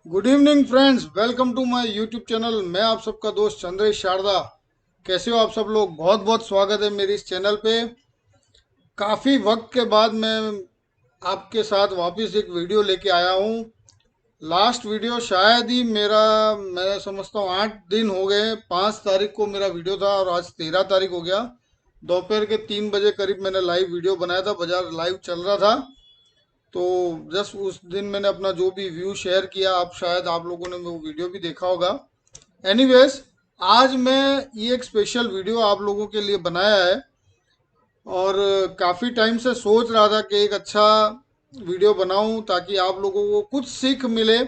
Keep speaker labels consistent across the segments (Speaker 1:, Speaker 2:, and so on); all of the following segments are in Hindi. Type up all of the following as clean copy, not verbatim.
Speaker 1: Good evening friends, welcome to my YouTube channel. मैं आप सबका दोस्त चंद्रेश शारदा। कैसे हो आप सब लोग? बहुत बहुत स्वागत है मेरे इस चैनल पे। काफ़ी वक्त के बाद मैं आपके साथ वापस एक वीडियो लेके आया हूँ। लास्ट वीडियो शायद ही मेरा, मैं समझता हूँ 8 दिन हो गए। 5 तारीख को मेरा वीडियो था और आज 13 तारीख हो गया। दोपहर के 3 बजे करीब मैंने लाइव वीडियो बनाया था, बाजार लाइव चल रहा था। तो जस्ट उस दिन मैंने अपना जो भी व्यू शेयर किया, आप शायद आप लोगों ने वो वीडियो भी देखा होगा। एनीवेज, आज मैं ये एक स्पेशल वीडियो आप लोगों के लिए बनाया है और काफ़ी टाइम से सोच रहा था कि एक अच्छा वीडियो बनाऊं ताकि आप लोगों को कुछ सीख मिले।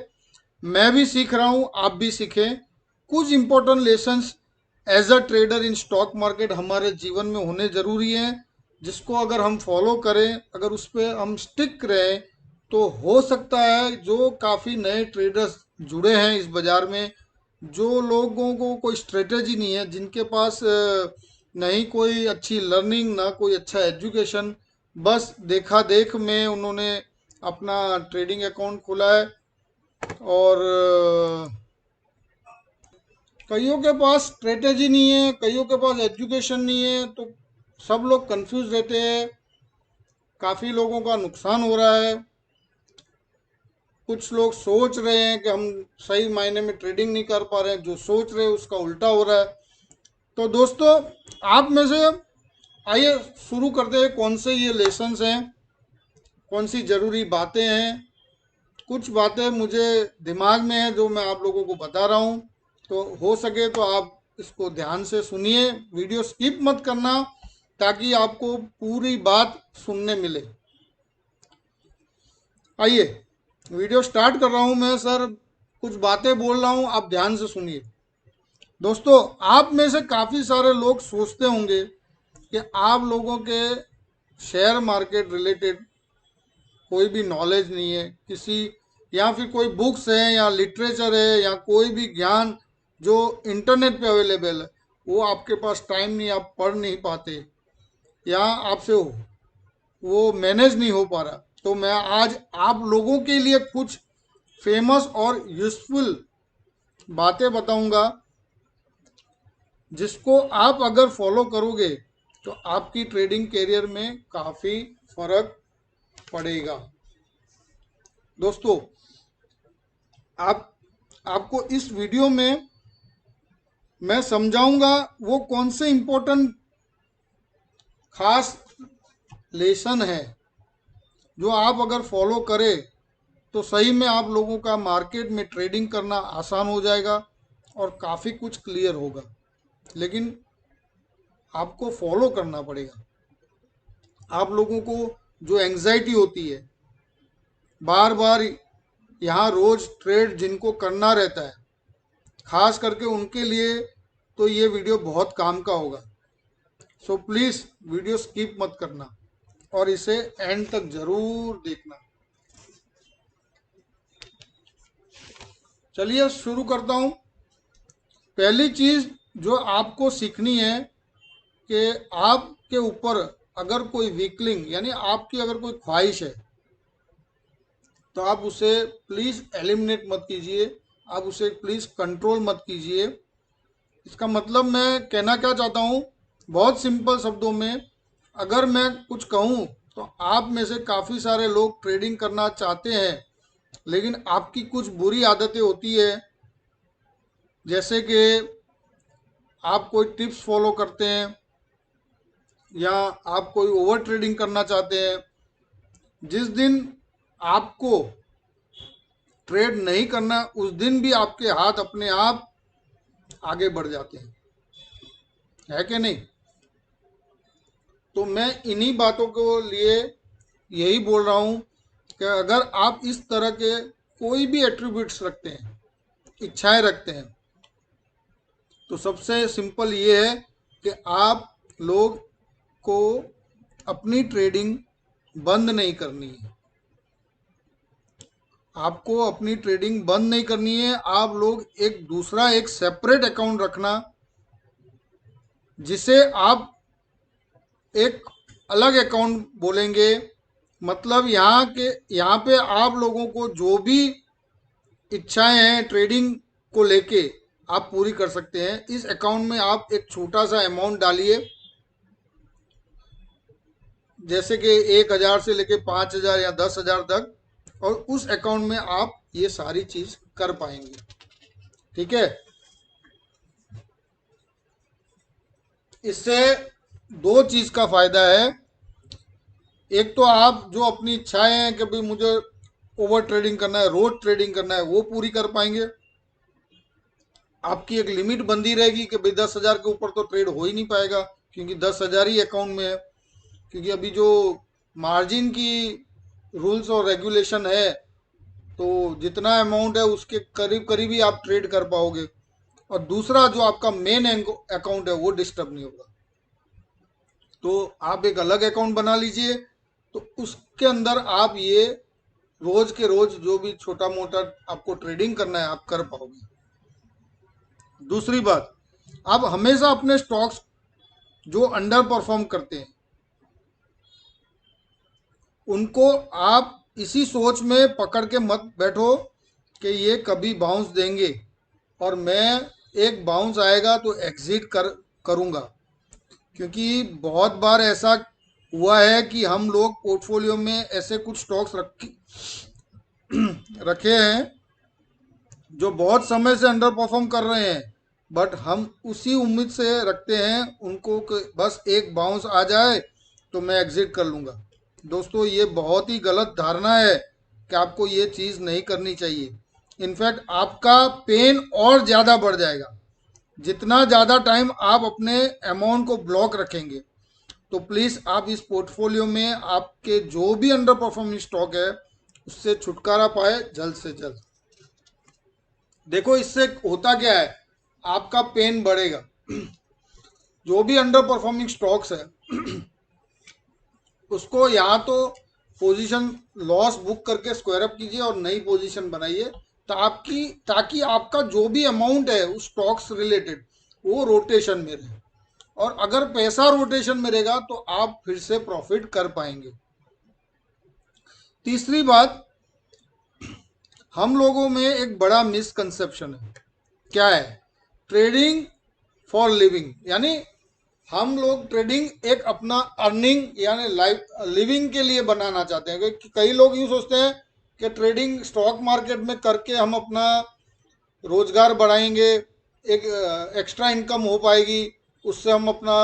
Speaker 1: मैं भी सीख रहा हूं, आप भी सीखें। कुछ important lessons as a trader in stock market हमारे जीवन में होने ज़रूरी हैं, जिसको अगर हम फॉलो करें, अगर उस पर हम स्टिक रहें, तो हो सकता है जो काफ़ी नए ट्रेडर्स जुड़े हैं इस बाज़ार में, जो लोगों को कोई स्ट्रेटेजी नहीं है, जिनके पास नहीं कोई अच्छी लर्निंग, ना कोई अच्छा एजुकेशन, बस देखा देख में उन्होंने अपना ट्रेडिंग अकाउंट खोला है। और कईयों के पास स्ट्रेटेजी नहीं है, कईयों के पास एजुकेशन नहीं है, तो सब लोग कंफ्यूज रहते हैं। काफ़ी लोगों का नुकसान हो रहा है। कुछ लोग सोच रहे हैं कि हम सही मायने में ट्रेडिंग नहीं कर पा रहे हैं, जो सोच रहे हैं उसका उल्टा हो रहा है। तो दोस्तों, आप में से आइए शुरू करते हैं। कौन से ये लेसन्स हैं, कौन सी ज़रूरी बातें हैं। कुछ बातें मुझे दिमाग में है जो मैं आप लोगों को बता रहा हूँ, तो हो सके तो आप इसको ध्यान से सुनिए, वीडियो स्किप मत करना, ताकि आपको पूरी बात सुनने मिले। आइए, वीडियो स्टार्ट कर रहा हूँ मैं। सर, कुछ बातें बोल रहा हूँ, आप ध्यान से सुनिए। दोस्तों, आप में से काफ़ी सारे लोग सोचते होंगे कि आप लोगों के शेयर मार्केट रिलेटेड कोई भी नॉलेज नहीं है, किसी या फिर कोई बुक्स है या लिटरेचर है या कोई भी ज्ञान जो इंटरनेट पे अवेलेबल है, वो आपके पास टाइम नहीं, आप पढ़ नहीं पाते, या आपसे वो मैनेज नहीं हो पा रहा। तो मैं आज आप लोगों के लिए कुछ फेमस और यूजफुल बातें बताऊंगा, जिसको आप अगर फॉलो करोगे तो आपकी ट्रेडिंग करियर में काफ़ी फर्क पड़ेगा। दोस्तों, आप आपको इस वीडियो में मैं समझाऊंगा वो कौन से इंपॉर्टेंट खास लेसन है, जो आप अगर फॉलो करें तो सही में आप लोगों का मार्केट में ट्रेडिंग करना आसान हो जाएगा और काफ़ी कुछ क्लियर होगा। लेकिन आपको फॉलो करना पड़ेगा। आप लोगों को जो एंजाइटी होती है बार बार, यहाँ रोज ट्रेड जिनको करना रहता है, खास करके उनके लिए तो ये वीडियो बहुत काम का होगा। सो प्लीज़ वीडियो स्किप मत करना और इसे एंड तक ज़रूर देखना। चलिए शुरू करता हूँ। पहली चीज़ जो आपको सीखनी है कि आपके ऊपर अगर कोई वीकलिंग, यानी आपकी अगर कोई ख्वाहिश है, तो आप उसे प्लीज़ एलिमिनेट मत कीजिए, आप उसे प्लीज़ कंट्रोल मत कीजिए। इसका मतलब मैं कहना क्या चाहता हूँ, बहुत सिंपल शब्दों में अगर मैं कुछ कहूँ, तो आप में से काफ़ी सारे लोग ट्रेडिंग करना चाहते हैं, लेकिन आपकी कुछ बुरी आदतें होती है, जैसे कि आप कोई टिप्स फॉलो करते हैं या आप कोई ओवर ट्रेडिंग करना चाहते हैं। जिस दिन आपको ट्रेड नहीं करना, उस दिन भी आपके हाथ अपने आप आगे बढ़ जाते हैं, है कि नहीं? तो मैं इन्हीं बातों को लिए यही बोल रहा हूँ कि अगर आप इस तरह के कोई भी एट्रीब्यूट्स रखते हैं, इच्छाएं रखते हैं, तो सबसे सिंपल ये है कि आप लोग को अपनी ट्रेडिंग बंद नहीं करनी है। आपको अपनी ट्रेडिंग बंद नहीं करनी है। आप लोग एक दूसरा, एक सेपरेट अकाउंट रखना, जिसे आप एक अलग अकाउंट बोलेंगे। मतलब यहाँ पे आप लोगों को जो भी इच्छाएं हैं ट्रेडिंग को लेके आप पूरी कर सकते हैं। इस अकाउंट में आप एक छोटा सा अमाउंट डालिए, जैसे कि 1,000 से लेके 5,000 या 10,000 तक, और उस अकाउंट में आप ये सारी चीज कर पाएंगे। ठीक है, इससे दो चीज का फायदा है। एक तो आप जो अपनी इच्छाएं हैं कि भाई मुझे ओवर ट्रेडिंग करना है, रोज ट्रेडिंग करना है, वो पूरी कर पाएंगे। आपकी एक लिमिट बंदी रहेगी कि भाई 10,000 के ऊपर तो ट्रेड हो ही नहीं पाएगा, क्योंकि 10,000 ही अकाउंट में है। क्योंकि अभी जो मार्जिन की रूल्स और रेगुलेशन है, तो जितना अमाउंट है उसके करीब करीब ही आप ट्रेड कर पाओगे, और दूसरा जो आपका मेन अकाउंट है वो डिस्टर्ब नहीं होगा। तो आप एक अलग अकाउंट बना लीजिए, तो उसके अंदर आप ये रोज के रोज जो भी छोटा मोटा आपको ट्रेडिंग करना है आप कर पाओगे। दूसरी बात, आप हमेशा अपने स्टॉक्स जो अंडर परफॉर्म करते हैं उनको आप इसी सोच में पकड़ के मत बैठो कि ये कभी बाउंस देंगे और मैं एक बाउंस आएगा तो एग्जिट करूंगा। क्योंकि बहुत बार ऐसा हुआ है कि हम लोग पोर्टफोलियो में ऐसे कुछ स्टॉक्स रखे हैं जो बहुत समय से अंडर परफॉर्म कर रहे हैं, बट हम उसी उम्मीद से रखते हैं उनको कि बस एक बाउंस आ जाए तो मैं एग्जिट कर लूंगा। दोस्तों, ये बहुत ही गलत धारणा है कि आपको ये चीज़ नहीं करनी चाहिए। इनफैक्ट आपका पेन और ज़्यादा बढ़ जाएगा जितना ज़्यादा टाइम आप अपने अमाउंट को ब्लॉक रखेंगे। तो प्लीज़ आप इस पोर्टफोलियो में आपके जो भी अंडर परफॉर्मिंग स्टॉक है उससे छुटकारा पाए जल्द से जल्द। देखो, इससे होता क्या है, आपका पेन बढ़ेगा। जो भी अंडर परफॉर्मिंग स्टॉक्स है उसको या तो पोजीशन लॉस बुक करके स्क्वायर अप कीजिए और नई पोजीशन बनाइए, ताकि आपका जो भी अमाउंट है उस स्टॉक से रिलेटेड वो रोटेशन में रहे। और अगर पैसा रोटेशन में रहेगा तो आप फिर से प्रॉफिट कर पाएंगे। तीसरी बात, हम लोगों में एक बड़ा मिसकंसेप्शन है। क्या है? ट्रेडिंग फॉर लिविंग, यानी हम लोग ट्रेडिंग एक अपना अर्निंग यानी लाइफ लिविंग के लिए बनाना चाहते हैं। क्योंकि कई लोग यूँ सोचते हैं कि ट्रेडिंग स्टॉक मार्केट में करके हम अपना रोजगार बढ़ाएंगे, एक एक्स्ट्रा इनकम हो पाएगी, उससे हम अपना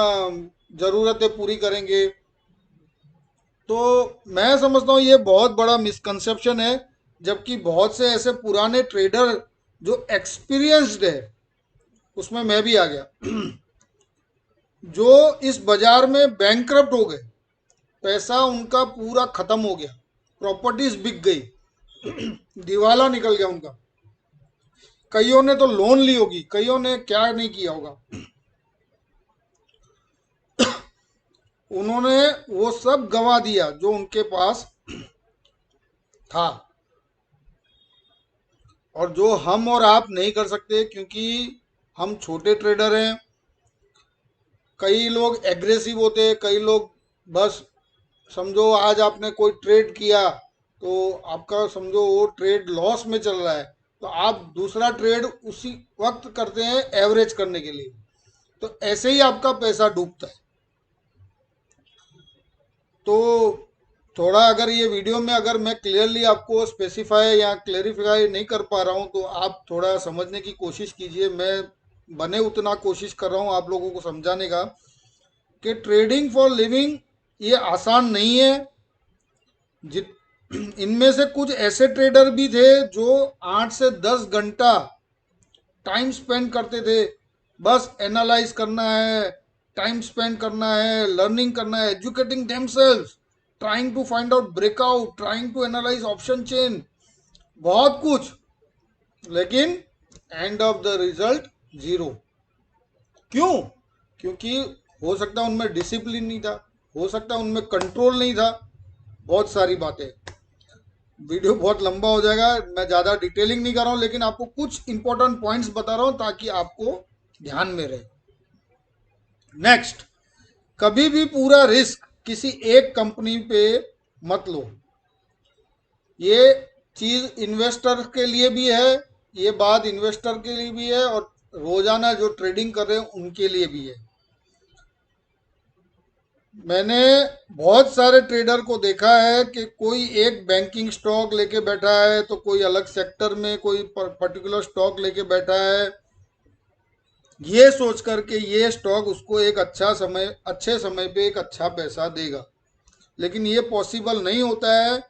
Speaker 1: ज़रूरतें पूरी करेंगे। तो मैं समझता हूँ ये बहुत बड़ा मिसकंसेप्शन है। जबकि बहुत से ऐसे पुराने ट्रेडर जो एक्सपीरियंस्ड है, उसमें मैं भी आ गया, जो इस बाजार में बैंकरप्ट हो गए, पैसा उनका पूरा खत्म हो गया, प्रॉपर्टीज बिक गई, दिवाला निकल गया उनका। कईयों ने तो लोन ली होगी, कईयों ने क्या नहीं किया होगा। उन्होंने वो सब गंवा दिया जो उनके पास था, और जो हम और आप नहीं कर सकते क्योंकि हम छोटे ट्रेडर हैं। कई लोग एग्रेसिव होते हैं, कई लोग बस समझो आज आपने कोई ट्रेड किया तो आपका समझो वो ट्रेड लॉस में चल रहा है, तो आप दूसरा ट्रेड उसी वक्त करते हैं एवरेज करने के लिए, तो ऐसे ही आपका पैसा डूबता है। तो थोड़ा अगर ये वीडियो में अगर मैं क्लियरली आपको स्पेसिफाई या क्लेरिफाई नहीं कर पा रहा हूँ तो आप थोड़ा समझने की कोशिश कीजिए। मैं बने उतना कोशिश कर रहा हूँ आप लोगों को समझाने का कि ट्रेडिंग फॉर लिविंग ये आसान नहीं है। जित इनमें से कुछ ऐसे ट्रेडर भी थे जो 8 से 10 घंटा टाइम स्पेंड करते थे, बस एनालाइज करना है, टाइम स्पेंड करना है, लर्निंग करना है, educating themselves, trying to find out breakout, trying to analyze option chain, बहुत कुछ, लेकिन end of the result zero. क्यों? क्योंकि हो सकता है उनमें डिसिप्लिन नहीं था, हो सकता है उनमें कंट्रोल नहीं था, बहुत सारी बातें। वीडियो बहुत लंबा हो जाएगा, मैं ज़्यादा डिटेलिंग नहीं कर रहा हूँ, लेकिन आपको कुछ इंपॉर्टेंट पॉइंट्स बता रहा हूँ ताकि आपको ध्यान में रहे। नेक्स्ट, कभी भी पूरा रिस्क किसी एक कंपनी पे मत लो। ये चीज इन्वेस्टर के लिए भी है, ये बात इन्वेस्टर के लिए भी है और रोजाना जो ट्रेडिंग कर रहे हैं उनके लिए भी है। मैंने बहुत सारे ट्रेडर को देखा है कि कोई एक बैंकिंग स्टॉक लेके बैठा है, तो कोई अलग सेक्टर में कोई पर्टिकुलर स्टॉक लेके बैठा है, ये सोच करके ये स्टॉक उसको एक अच्छे समय पे एक अच्छा पैसा देगा। लेकिन ये पॉसिबल नहीं होता है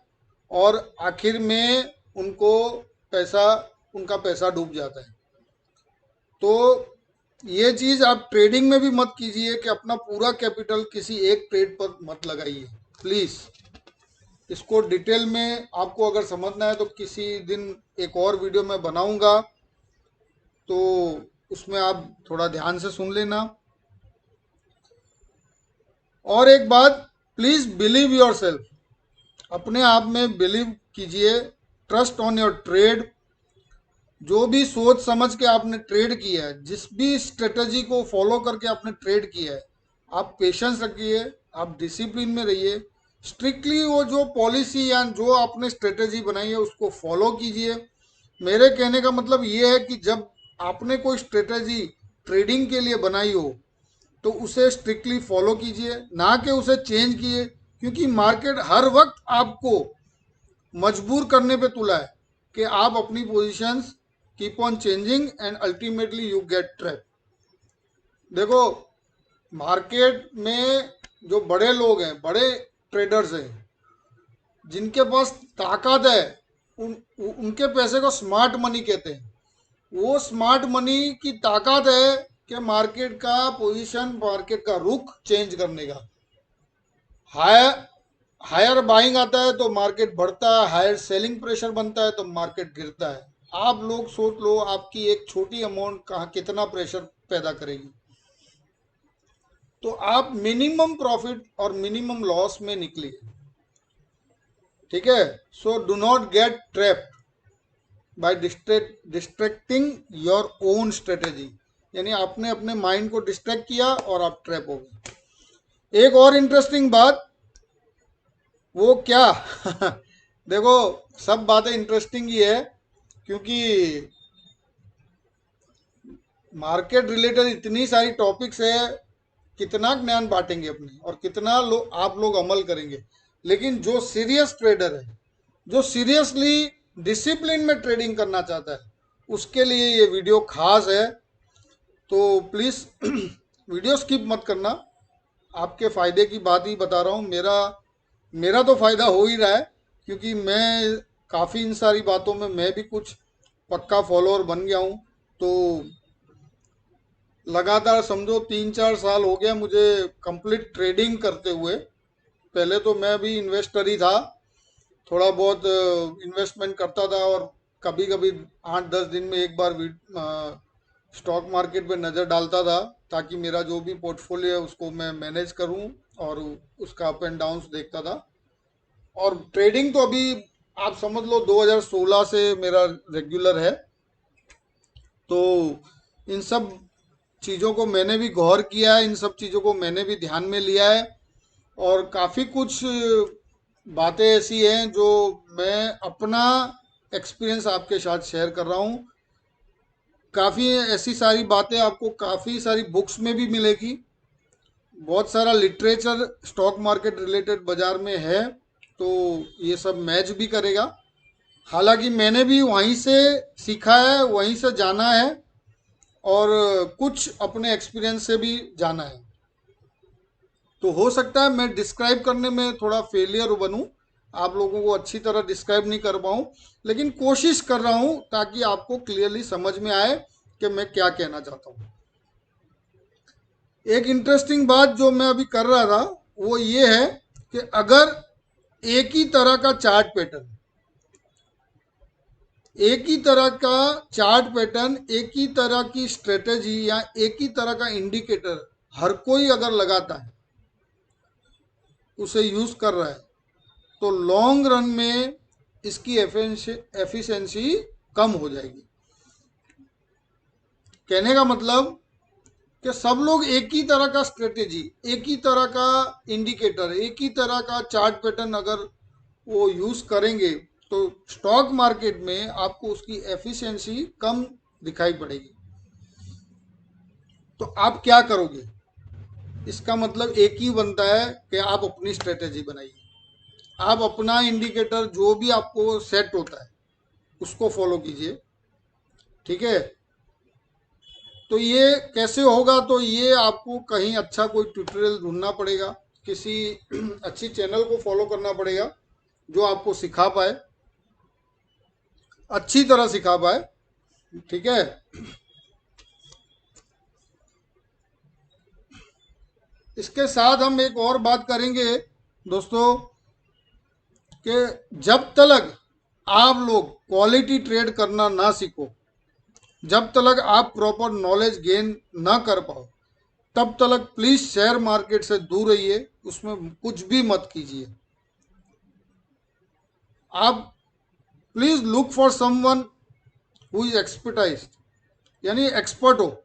Speaker 1: और आखिर में उनको पैसा उनका पैसा डूब जाता है। तो ये चीज आप ट्रेडिंग में भी मत कीजिए कि अपना पूरा कैपिटल किसी एक ट्रेड पर मत लगाइए प्लीज। इसको डिटेल में आपको अगर समझना है तो किसी दिन एक और वीडियो में बनाऊंगा, तो उसमें आप थोड़ा ध्यान से सुन लेना। और एक बात, प्लीज बिलीव योर सेल्फ, अपने आप में बिलीव कीजिए, ट्रस्ट ऑन योर ट्रेड। जो भी सोच समझ के आपने ट्रेड किया है, जिस भी स्ट्रेटजी को फॉलो करके आपने ट्रेड किया है, आप पेशेंस रखिए, आप डिसिप्लिन में रहिए, स्ट्रिक्टली वो जो पॉलिसी या जो आपने स्ट्रेटजी बनाई है उसको फॉलो कीजिए। मेरे कहने का मतलब ये है कि जब आपने कोई स्ट्रेटजी ट्रेडिंग के लिए बनाई हो तो उसे स्ट्रिक्टली फॉलो कीजिए, ना कि उसे चेंज कीजिए, क्योंकि मार्केट हर वक्त आपको मजबूर करने पे तुला है कि आप अपनी positions keep on changing and ultimately you get trap. देखो, मार्केट में जो बड़े लोग हैं, बड़े ट्रेडर्स हैं, जिनके पास ताकत है, उनके पैसे को स्मार्ट मनी कहते हैं। वो स्मार्ट मनी की ताकत है कि मार्केट का पोजीशन, मार्केट का रुख चेंज करने का। हायर हायर बाइंग आता है तो मार्केट बढ़ता है, हायर सेलिंग प्रेशर बनता है तो मार्केट गिरता है। आप लोग सोच लो, आपकी एक छोटी अमाउंट कहाँ कितना प्रेशर पैदा करेगी। तो आप मिनिमम प्रॉफिट और मिनिमम लॉस में निकलिए, ठीक है। So do not gate trapped bye distracting your own strategy, यानी आपने अपने माइंड को डिस्ट्रैक्ट किया और आप ट्रैप हो गए। एक और इंटरेस्टिंग बात, वो क्या देखो, सब बातें इंटरेस्टिंग ही है, क्योंकि मार्केट रिलेटेड इतनी सारी टॉपिक्स है, कितना ज्ञान बांटेंगे अपने और कितना आप लोग अमल करेंगे। लेकिन जो सीरियस ट्रेडर है, जो सीरियसली डिसिप्लिन में ट्रेडिंग करना चाहता है, उसके लिए ये वीडियो खास है। तो प्लीज़ वीडियो स्किप मत करना, आपके फ़ायदे की बात ही बता रहा हूँ। मेरा मेरा तो फ़ायदा हो ही रहा है, क्योंकि मैं काफ़ी इन सारी बातों में मैं भी कुछ पक्का फॉलोअर बन गया हूँ। तो लगातार समझो 3-4 साल हो गया मुझे कंप्लीट ट्रेडिंग करते हुए। पहले तो मैं भी इन्वेस्टर ही था, थोड़ा बहुत इन्वेस्टमेंट करता था और कभी कभी 8-10 दिन में एक बार स्टॉक मार्केट पे नज़र डालता था, ताकि मेरा जो भी पोर्टफोलियो है उसको मैं मैनेज करूं और उसका अप एंड डाउन्स देखता था। और ट्रेडिंग तो अभी आप समझ लो 2016 से मेरा रेगुलर है। तो इन सब चीज़ों को मैंने भी गौर किया है, इन सब चीज़ों को मैंने भी ध्यान में लिया है, और काफ़ी कुछ बातें ऐसी हैं जो मैं अपना एक्सपीरियंस आपके साथ शेयर कर रहा हूँ। काफ़ी ऐसी सारी बातें आपको काफ़ी सारी बुक्स में भी मिलेगी, बहुत सारा लिटरेचर स्टॉक मार्केट रिलेटेड बाजार में है, तो ये सब मैच भी करेगा। हालांकि मैंने भी वहीं से सीखा है, वहीं से जाना है, और कुछ अपने एक्सपीरियंस से भी जाना है। तो हो सकता है मैं डिस्क्राइब करने में थोड़ा फेलियर बनूं, आप लोगों को अच्छी तरह डिस्क्राइब नहीं कर पाऊं, लेकिन कोशिश कर रहा हूं ताकि आपको क्लियरली समझ में आए कि मैं क्या कहना चाहता हूं। एक इंटरेस्टिंग बात जो मैं अभी कर रहा था वो ये है कि अगर एक ही तरह का चार्ट पैटर्न, एक ही तरह का चार्ट पैटर्न, एक ही तरह की स्ट्रेटेजी या एक ही तरह का इंडिकेटर हर कोई अगर लगाता है, उसे यूज कर रहा है, तो लॉन्ग रन में इसकी एफिशिएंसी कम हो जाएगी। कहने का मतलब कि सब लोग एक ही तरह का स्ट्रेटेजी, एक ही तरह का इंडिकेटर, एक ही तरह का चार्ट पैटर्न अगर वो यूज करेंगे, तो स्टॉक मार्केट में आपको उसकी एफिशिएंसी कम दिखाई पड़ेगी। तो आप क्या करोगे? इसका मतलब एक ही बनता है कि आप अपनी स्ट्रेटेजी बनाइए। आप अपना इंडिकेटर जो भी आपको सेट होता है उसको फॉलो कीजिए, ठीक है। तो ये कैसे होगा? तो ये आपको कहीं अच्छा कोई ट्यूटोरियल ढूंढना पड़ेगा, किसी अच्छी चैनल को फॉलो करना पड़ेगा जो आपको सिखा पाए, अच्छी तरह सिखा पाए, ठीक है। इसके साथ हम एक और बात करेंगे दोस्तों, कि जब तक आप लोग क्वालिटी ट्रेड करना ना सीखो, जब तक आप प्रॉपर नॉलेज गेन ना कर पाओ, तब तक प्लीज शेयर मार्केट से दूर रहिए, उसमें कुछ भी मत कीजिए। आप please look for someone who is expertise, यानी एक्सपर्ट हो,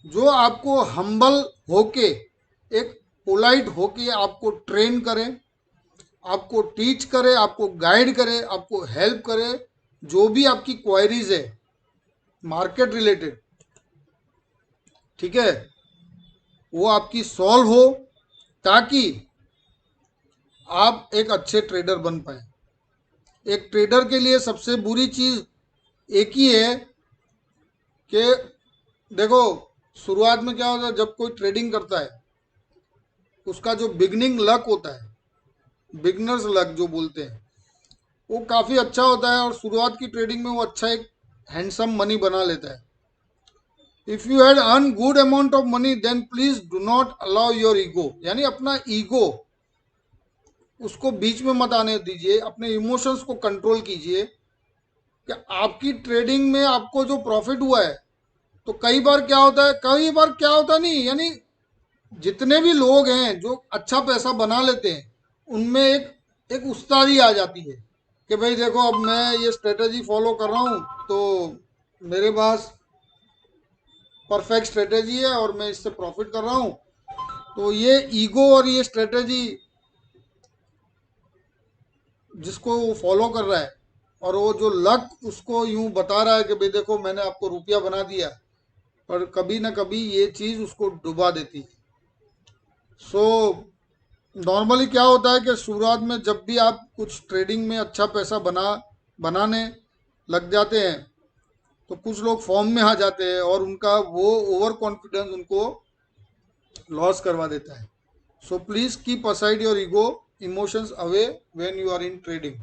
Speaker 1: जो आपको हम्बल होके, एक पोलाइट होके आपको ट्रेन करे, आपको टीच करे, आपको गाइड करे, आपको हेल्प करे, जो भी आपकी क्वायरीज है मार्केट रिलेटेड, ठीक है, वो आपकी सॉल्व हो, ताकि आप एक अच्छे ट्रेडर बन पाए। एक ट्रेडर के लिए सबसे बुरी चीज एक ही है कि देखो, शुरुआत में क्या होता है, जब कोई ट्रेडिंग करता है उसका जो बिगनिंग लक होता है, बिगनर्स लक जो बोलते हैं, वो काफ़ी अच्छा होता है और शुरुआत की ट्रेडिंग में वो अच्छा एक हैंडसम मनी बना लेता है। If you had earn good amount of money then please do not allow your ego, यानी अपना ईगो उसको बीच में मत आने दीजिए, अपने इमोशंस को कंट्रोल कीजिए। कि आपकी ट्रेडिंग में आपको जो प्रॉफिट हुआ है, तो कई बार क्या होता है, कई बार क्या होता नहीं, यानी जितने भी लोग हैं जो अच्छा पैसा बना लेते हैं, उनमें एक एक उस्तादी आ जाती है कि भाई देखो, अब मैं ये स्ट्रेटेजी फॉलो कर रहा हूँ, तो मेरे पास परफेक्ट स्ट्रेटेजी है और मैं इससे प्रॉफिट कर रहा हूँ। तो ये ईगो और ये स्ट्रेटेजी जिसको वो फॉलो कर रहा है, और वो जो लक उसको यूं बता रहा है कि भाई देखो मैंने आपको रुपया बना दिया, पर कभी ना कभी ये चीज़ उसको डुबा देती है। सो नॉर्मली क्या होता है कि शुरुआत में जब भी आप कुछ ट्रेडिंग में अच्छा पैसा बनाने लग जाते हैं, तो कुछ लोग फॉर्म में आ जाते हैं और उनका वो ओवर कॉन्फिडेंस उनको लॉस करवा देता है। So please keep aside your ego, emotions away when you are in trading.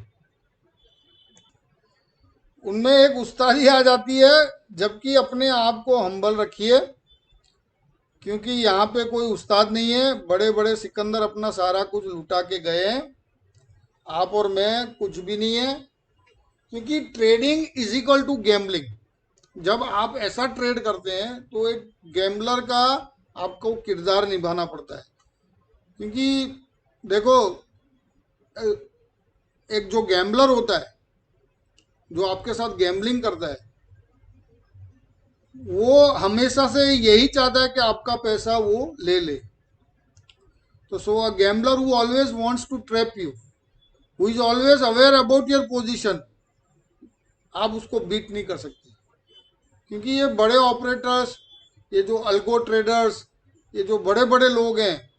Speaker 1: उनमें एक उस्तादी आ जाती है, जबकि अपने आप को हम्बल रखिए, क्योंकि यहाँ पे कोई उस्ताद नहीं है। बड़े बड़े सिकंदर अपना सारा कुछ लुटा के गए हैं, आप और मैं कुछ भी नहीं है। क्योंकि trading is equal to gambling. जब आप ऐसा ट्रेड करते हैं तो एक गैम्बलर का आपको किरदार निभाना पड़ता है। क्योंकि देखो, एक जो गैम्बलर होता है, जो आपके साथ गैम्बलिंग करता है, वो हमेशा से यही चाहता है कि आपका पैसा वो ले ले। तो so a gambler who always wants to trap you, who is always aware about your position, आप उसको बीट नहीं कर सकते। क्योंकि ये बड़े ऑपरेटर्स, ये जो अल्गो ट्रेडर्स, ये जो बड़े बड़े लोग हैं,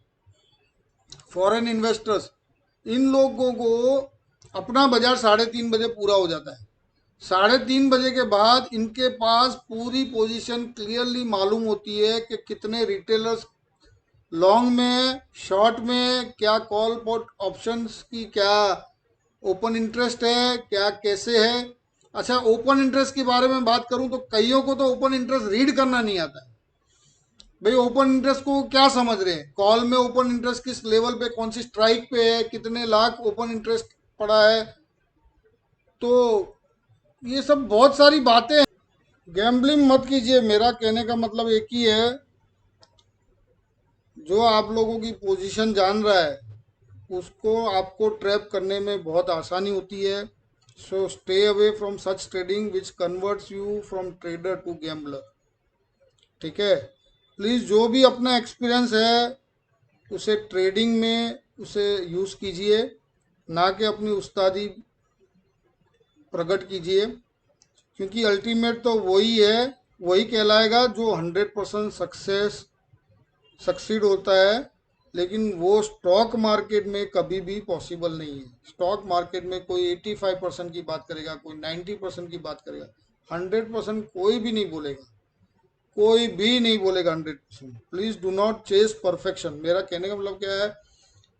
Speaker 1: फॉरेन इन्वेस्टर्स, इन लोगों को अपना बाजार 3:30 बजे पूरा हो जाता है। 3:30 बजे के बाद इनके पास पूरी पोजीशन क्लियरली मालूम होती है कि कितने रिटेलर्स लॉन्ग में, शॉर्ट में, क्या कॉल पुट ऑप्शंस की क्या ओपन इंटरेस्ट है, क्या कैसे है। अच्छा, ओपन इंटरेस्ट के बारे में बात करूं तो कईयों को तो ओपन इंटरेस्ट रीड करना नहीं आता है। भाई ओपन इंटरेस्ट को क्या समझ रहे हैं, कॉल में ओपन इंटरेस्ट किस लेवल पे, कौन सी स्ट्राइक पे है, कितने लाख ओपन इंटरेस्ट पड़ा है। तो ये सब बहुत सारी बातें हैं। गैम्बलिंग मत कीजिए, मेरा कहने का मतलब एक ही है, जो आप लोगों की पोजीशन जान रहा है उसको आपको ट्रैप करने में बहुत आसानी होती है। So stay away from such trading which converts you from trader to gambler, ठीक है। प्लीज़ जो भी अपना एक्सपीरियंस है उसे ट्रेडिंग में उसे यूज़ कीजिए, ना कि अपनी उस्तादी प्रकट कीजिए, क्योंकि अल्टीमेट तो वही है, वही कहलाएगा जो 100% सक्सीड होता है। लेकिन वो स्टॉक मार्केट में कभी भी पॉसिबल नहीं है। स्टॉक मार्केट में कोई 85% की बात करेगा, कोई 90% की बात करेगा, 100% कोई भी नहीं बोलेगा, कोई भी नहीं बोलेगा 100%। Please do not chase perfection. मेरा कहने का मतलब क्या है,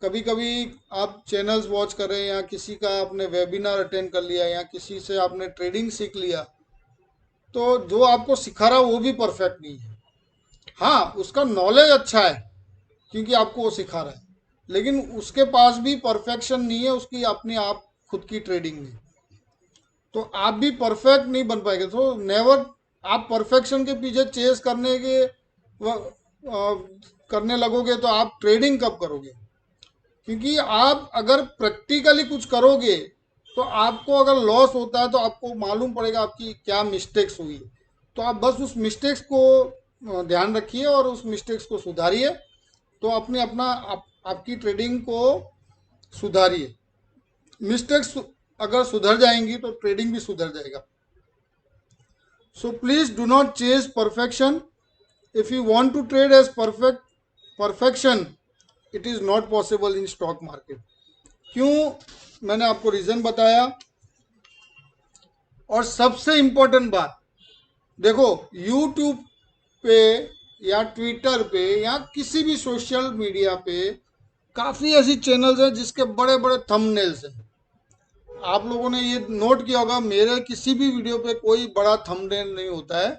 Speaker 1: कभी कभी आप चैनल्स वॉच कर रहे हैं, या किसी का आपने वेबिनार अटेंड कर लिया, या किसी से आपने ट्रेडिंग सीख लिया, तो जो आपको सिखा रहा है वो भी परफेक्ट नहीं है। हाँ, उसका नॉलेज अच्छा है क्योंकि आपको वो सिखा रहा है, लेकिन उसके पास भी परफेक्शन नहीं है उसकी अपनी आप खुद की ट्रेडिंग में। तो आप भी परफेक्ट नहीं बन पाएंगे। तो नेवर आप परफेक्शन के पीछे चेस करने लगोगे तो आप ट्रेडिंग कब करोगे? क्योंकि आप अगर प्रैक्टिकली कुछ करोगे तो आपको अगर लॉस होता है तो आपको मालूम पड़ेगा आपकी क्या मिस्टेक्स हुई। तो आप बस उस मिस्टेक्स को ध्यान रखिए और उस मिस्टेक्स को सुधारिए। तो आपकी ट्रेडिंग को सुधारिए। मिस्टेक्स अगर सुधर जाएंगी तो ट्रेडिंग भी सुधर जाएगा। So please do not chase perfection. If you want to trade as perfection, it is not possible in stock market. क्यों? मैंने आपको रीजन बताया। और सबसे इंपॉर्टेंट बात, देखो, यूट्यूब पे या ट्विटर पे या किसी भी सोशल मीडिया पे काफी ऐसी चैनल्स हैं जिसके बड़े बड़े थंबनेल्स हैं। आप लोगों ने ये नोट किया होगा, मेरे किसी भी वीडियो पे कोई बड़ा थंबनेल नहीं होता है,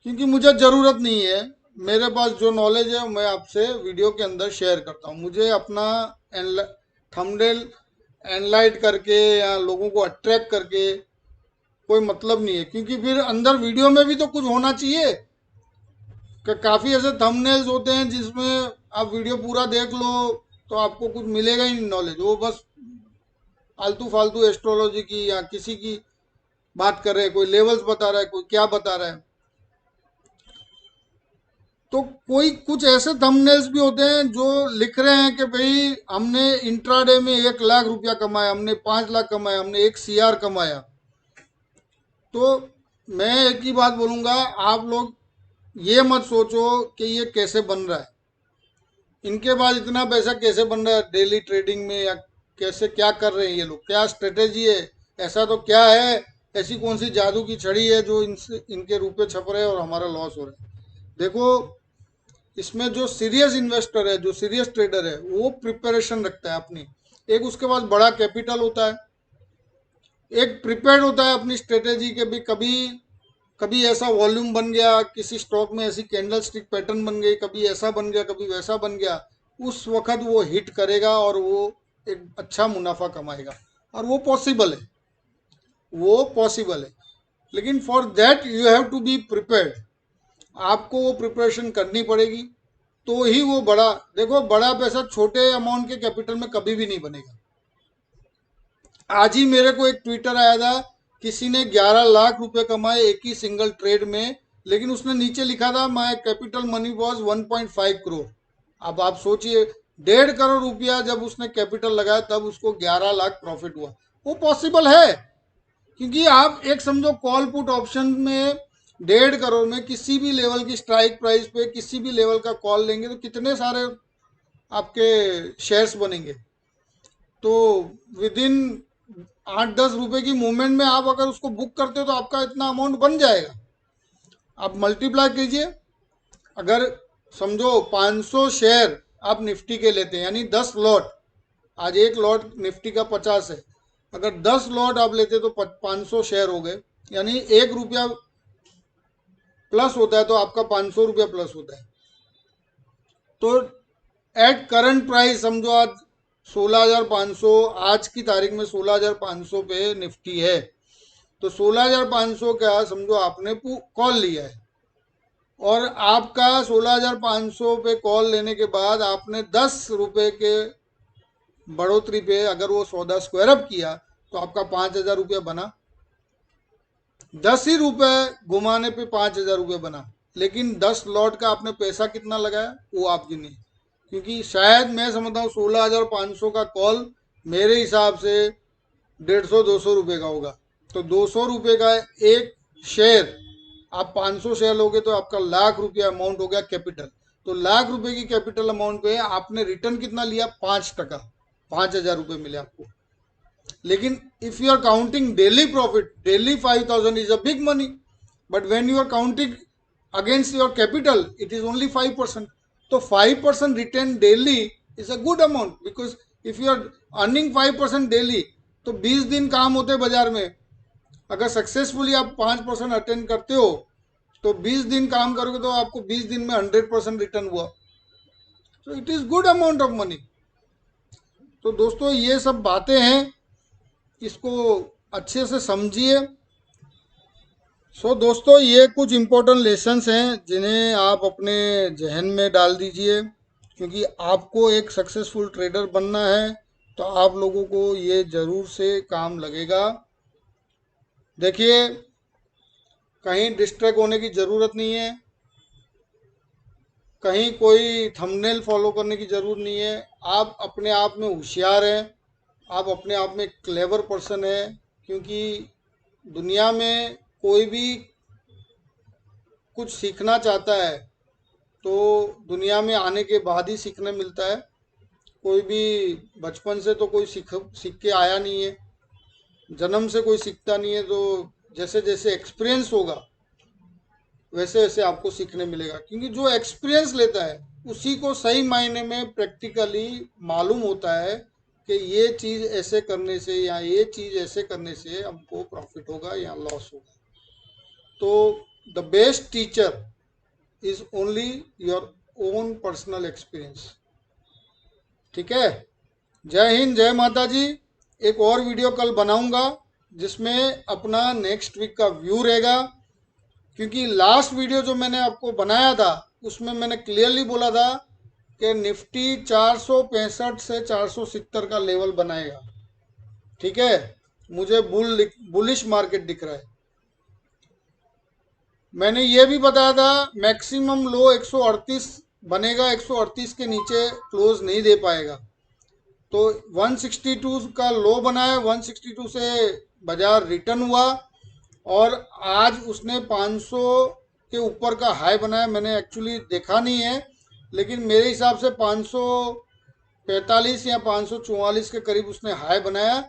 Speaker 1: क्योंकि मुझे ज़रूरत नहीं है। मेरे पास जो नॉलेज है मैं आपसे वीडियो के अंदर शेयर करता हूँ। मुझे अपना थंबनेल एनलाइट करके या लोगों को अट्रैक्ट करके कोई मतलब नहीं है, क्योंकि फिर अंदर वीडियो में भी तो कुछ होना चाहिए। कि काफ़ी ऐसे थंबनेल्स होते हैं जिसमें आप वीडियो पूरा देख लो तो आपको कुछ मिलेगा ही नहीं नॉलेज, वो बस आलतू फालतू एस्ट्रोलॉजी की या किसी की बात कर रहे हैं, कोई लेवल्स बता रहा है, कोई क्या बता रहा है। तो कोई कुछ ऐसे थंबनेल्स भी होते हैं जो लिख रहे हैं कि भाई हमने इंट्राडे में 1 लाख रुपया कमाया, हमने 5 लाख कमाया, हमने 1 CR कमाया। तो मैं एक ही बात बोलूंगा, आप लोग ये मत सोचो कि ये कैसे बन रहा है, इनके पास इतना पैसा कैसे बन रहा है डेली ट्रेडिंग में, या कैसे क्या कर रहे हैं ये लोग, क्या स्ट्रेटेजी है, ऐसा तो क्या है, ऐसी कौन सी जादू की छड़ी है जो इनसे इनके रुपए छप रहे हैं और हमारा लॉस हो रहा है। देखो, इसमें जो सीरियस इन्वेस्टर है, जो सीरियस ट्रेडर है, वो प्रिपरेशन रखता है अपनी। एक उसके पास बड़ा कैपिटल होता है, एक प्रिपेयर्ड होता है अपनी स्ट्रेटेजी के भी। कभी कभी ऐसा वॉल्यूम बन गया किसी स्टॉक में, ऐसी कैंडल स्टिक पैटर्न बन गई, कभी ऐसा बन गया, कभी वैसा बन गया, उस वक्त वो हिट करेगा और वो एक अच्छा मुनाफा कमाएगा। और वो पॉसिबल है, वो पॉसिबल है। लेकिन for that you have to be prepared. आपको वो प्रिपरेशन करनी पड़ेगी, तो ही वो बड़ा। देखो, बड़ा पैसा छोटे अमाउंट के कैपिटल में कभी भी नहीं बनेगा। आज ही मेरे को एक ट्विटर आया था, किसी ने 11 लाख रुपए कमाए एक ही सिंगल ट्रेड में, लेकिन उसने नीचे लिखा था my capital money was 1.5 crore. अब आप सोचिए, 1.5 करोड़ रुपया जब उसने कैपिटल लगाया तब उसको 11 लाख प्रॉफिट हुआ। वो पॉसिबल है, क्योंकि आप एक समझो कॉल पुट ऑप्शन में 1.5 करोड़ में किसी भी लेवल की स्ट्राइक प्राइस पे किसी भी लेवल का कॉल लेंगे तो कितने सारे आपके शेयर्स बनेंगे। तो विद इन 8-10 रुपए की मूवमेंट में आप अगर उसको बुक करते हो तो आपका इतना अमाउंट बन जाएगा। आप मल्टीप्लाई कीजिए। अगर समझो 500 शेयर आप निफ्टी के लेते हैं, यानी 10 लॉट। आज एक लॉट निफ्टी का 50 है, अगर 10 लॉट आप लेते तो 500 शेयर हो गए, यानी 1 रुपया प्लस होता है तो आपका 500 रुपया प्लस होता है। तो एट करंट प्राइस समझो आज 16,500, आज की तारीख में 16,500 पे निफ्टी है। तो 16,500 का समझो आपने कॉल लिया है, और आपका 16,500 पे कॉल लेने के बाद आपने 10 रुपए के बढ़ोतरी पे अगर वो सौदा स्क्वायर अप किया तो आपका 5,000 रुपया बना। 10 ही रुपए घुमाने पे 5,000 रुपये बना। लेकिन 10 लॉट का आपने पैसा कितना लगाया वो आप गिनिए, क्योंकि शायद मैं समझता हूँ 16,500 का कॉल मेरे हिसाब से 150-200 रुपये का होगा। तो 200 रुपये का एक शेयर, आप 500 शेयर लोगे तो आपका ₹1,00,000 अमाउंट हो गया कैपिटल। तो ₹1,00,000 की कैपिटल अमाउंट पे आपने रिटर्न कितना लिया? 5%। 5,000 रुपये मिले आपको। लेकिन if you are counting daily profit, daily 5,000 is a big money, but when you are counting against your capital it is only 5%। तो 5% return daily is a good amount, because if you are earning 5% daily, तो 20 दिन काम होते हैं बाजार में। अगर सक्सेसफुली आप 5% अटेंड करते हो तो 20 दिन काम करोगे तो आपको 20 दिन में 100% रिटर्न हुआ। तो it is good amount of money. तो दोस्तों ये सब बातें हैं, इसको अच्छे से समझिए। दोस्तों ये कुछ इम्पोर्टेंट लेसन्स हैं जिन्हें आप अपने जहन में डाल दीजिए, क्योंकि आपको एक सक्सेसफुल ट्रेडर बनना है तो आप लोगों को ये ज़रूर से काम लगेगा। देखिए, कहीं डिस्ट्रैक्ट होने की ज़रूरत नहीं है, कहीं कोई थंबनेल फॉलो करने की ज़रूरत नहीं है। आप अपने आप में होशियार हैं, आप अपने आप में क्लेवर पर्सन है, क्योंकि दुनिया में कोई भी कुछ सीखना चाहता है तो दुनिया में आने के बाद ही सीखने मिलता है। कोई भी बचपन से तो कोई सीख के आया नहीं है, जन्म से कोई सीखता नहीं है। तो जैसे जैसे एक्सपीरियंस होगा वैसे वैसे आपको सीखने मिलेगा, क्योंकि जो एक्सपीरियंस लेता है उसी को सही मायने में प्रैक्टिकली मालूम होता है कि ये चीज़ ऐसे करने से या ये चीज़ ऐसे करने से हमको प्रॉफिट होगा या लॉस होगा। तो the best teacher is only your own personal experience. ठीक है, जय हिंद, जय माता जी। एक और वीडियो कल बनाऊंगा जिसमें अपना नेक्स्ट वीक का व्यू रहेगा, क्योंकि लास्ट वीडियो जो मैंने आपको बनाया था उसमें मैंने क्लियरली बोला था कि निफ्टी 465 से 470 का लेवल बनाएगा। ठीक है, मुझे बुलिश मार्केट दिख रहा है। मैंने ये भी बताया था मैक्सिमम लो 138 बनेगा, 138 के नीचे क्लोज नहीं दे पाएगा। तो 162 का लो बनाया, 162 से बाजार रिटर्न हुआ और आज उसने 500 के ऊपर का हाई बनाया। मैंने एक्चुअली देखा नहीं है, लेकिन मेरे हिसाब से 545 या 544 के करीब उसने हाई बनाया।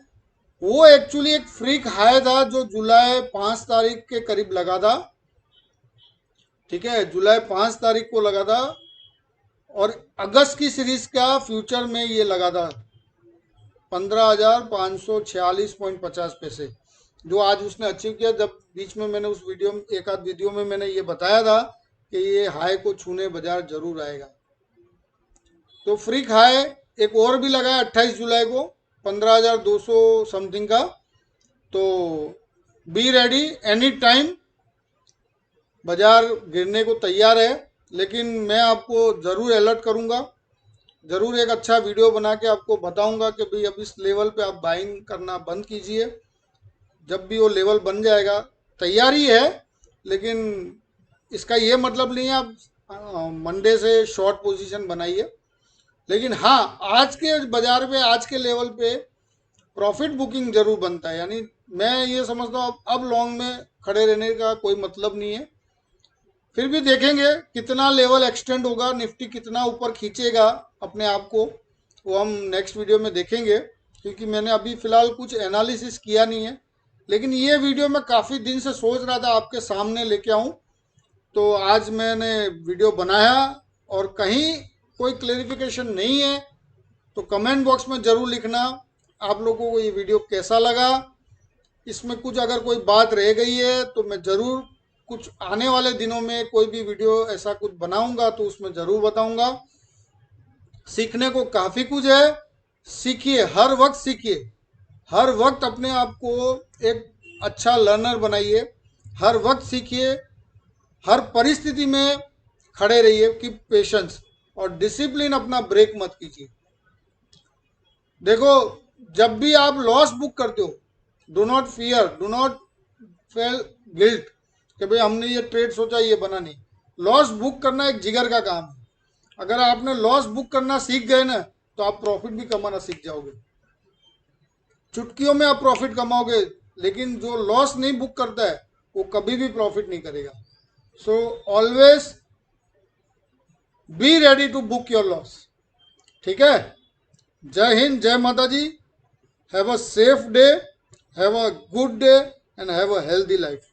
Speaker 1: वो एक्चुअली एक फ्रीक हाई था जो जुलाई 5 तारीख के करीब लगा था। ठीक है, जुलाई 5 तारीख को लगा था और अगस्त की सीरीज का फ्यूचर में ये लगा था 15,546.50 जो आज उसने अचीव किया। जब बीच में मैंने उस वीडियो में, एक आध वीडियो में मैंने ये बताया था कि ये हाई को छूने बाजार जरूर आएगा। तो फ्रीक हाई एक और भी लगा है 28 जुलाई को 15,200 समथिंग का। तो बी रेडी, एनी टाइम बाजार गिरने को तैयार है, लेकिन मैं आपको ज़रूर अलर्ट करूंगा, ज़रूर एक अच्छा वीडियो बना के आपको बताऊंगा कि भाई अब इस लेवल पे आप बाइंग करना बंद कीजिए। जब भी वो लेवल बन जाएगा, तैयारी है, लेकिन इसका ये मतलब नहीं है आप मंडे से शॉर्ट पोजीशन बनाइए। लेकिन हाँ, आज के बाजार पे, आज के लेवल पे प्रॉफिट बुकिंग जरूर बनता है। यानी मैं ये समझता हूँ अब लॉन्ग में खड़े रहने का कोई मतलब नहीं है। फिर भी देखेंगे कितना लेवल एक्सटेंड होगा, निफ्टी कितना ऊपर खींचेगा अपने आप को, वो हम नेक्स्ट वीडियो में देखेंगे, क्योंकि मैंने अभी फ़िलहाल कुछ एनालिसिस किया नहीं है। लेकिन ये वीडियो मैं काफ़ी दिन से सोच रहा था आपके सामने लेके आऊँ, तो आज मैंने वीडियो बनाया। और कहीं कोई क्लेरिफिकेशन नहीं है तो कमेंट बॉक्स में ज़रूर लिखना आप लोगों को ये वीडियो कैसा लगा। इसमें कुछ अगर कोई बात रह गई है तो मैं ज़रूर कुछ आने वाले दिनों में कोई भी वीडियो ऐसा कुछ बनाऊंगा तो उसमें ज़रूर बताऊंगा। सीखने को काफ़ी कुछ है, सीखिए, हर वक्त सीखिए, हर वक्त अपने आप को एक अच्छा लर्नर बनाइए, हर वक्त सीखिए, हर परिस्थिति में खड़े रहिए कि पेशेंस और डिसिप्लिन अपना ब्रेक मत कीजिए। देखो, जब भी आप लॉस बुक करते हो, do not fear, do not fail guilt कि भाई हमने ये ट्रेड सोचा ये बना नहीं। लॉस बुक करना एक जिगर का काम है। अगर आपने लॉस बुक करना सीख गए ना तो आप प्रॉफिट भी कमाना सीख जाओगे। चुटकियों में आप प्रॉफिट कमाओगे। लेकिन जो लॉस नहीं बुक करता है वो कभी भी प्रॉफिट नहीं करेगा। So always be ready to book your loss. ठीक है। जय हिंद, जय माता जी। Have a safe day, have a good day and have a healthy life.